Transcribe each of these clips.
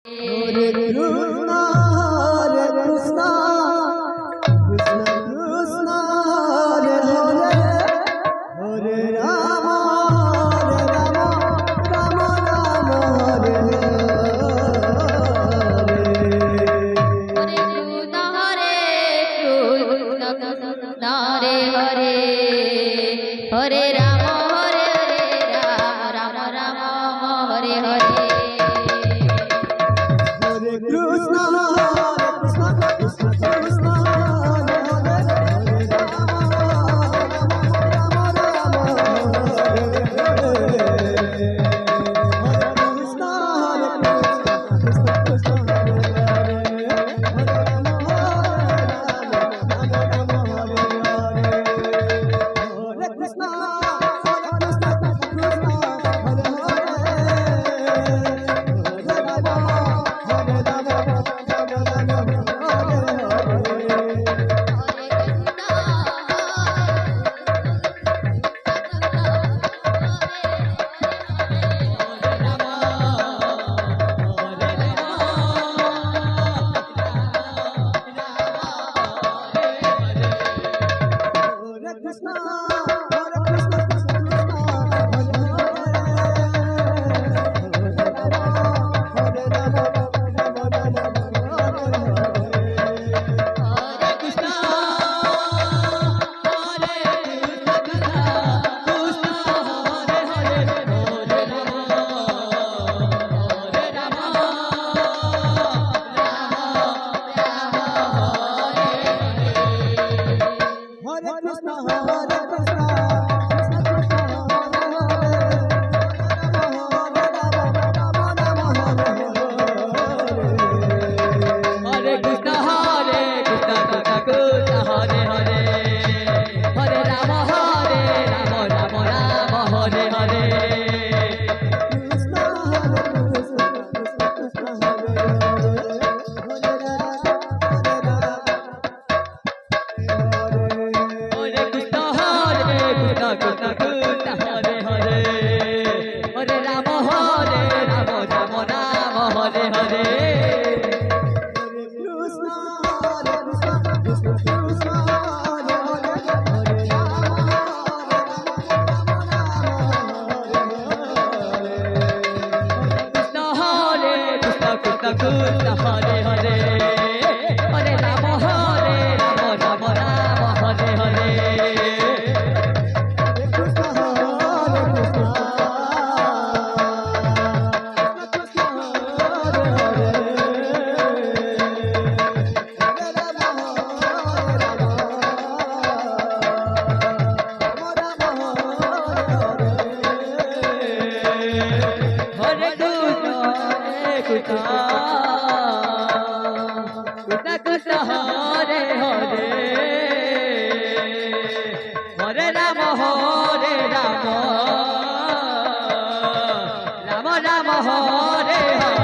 Hare Krishna, Hare Krishna, Krishna Krishna, Hare Hare, Hare Rama, Hare Rama, Rama Rama, Hare Hare. Hare Rama, Hare Rama, Rama Rama, Hare Hare. Hare Krishna, Hare Krishna, Krishna Krishna, Hare Hare, Hare Rama, Rama Rama, Hare Hare. Hare Krishna, Hare Krishna, Krishna Krishna, Hare Hare, Hare Rama, Rama Rama, Hare Hare. Hare Krishna, Hare Krishna, Krishna Hare Krishna, Hare Krishna, Krishna Hare Hare Hare Rama Rama Rama Hare Hare Krishna Hare Hare Hare Rama Rama Rama Hare Hare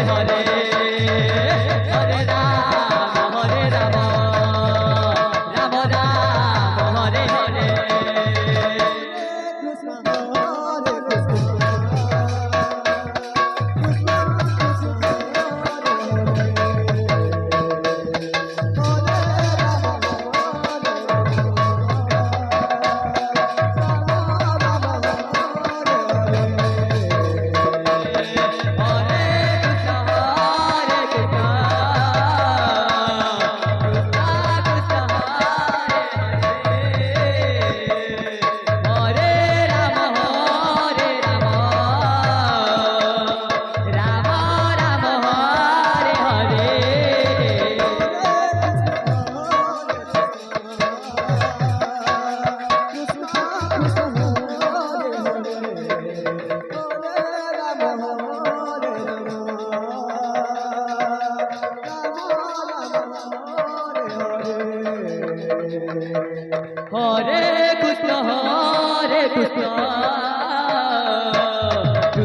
Hare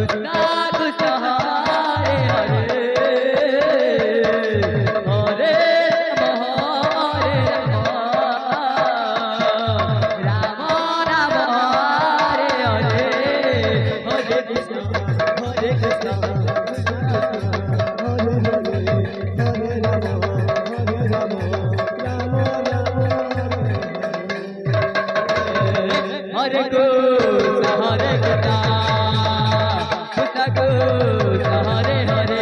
Krishna Hare Hare Hare Rama Hare Rama Rama Rama Hare Hare Hare Krishna Hare Krishna Hare Krishna Hare Krishna Krishna Krishna Hare Hare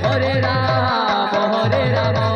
Hare Rama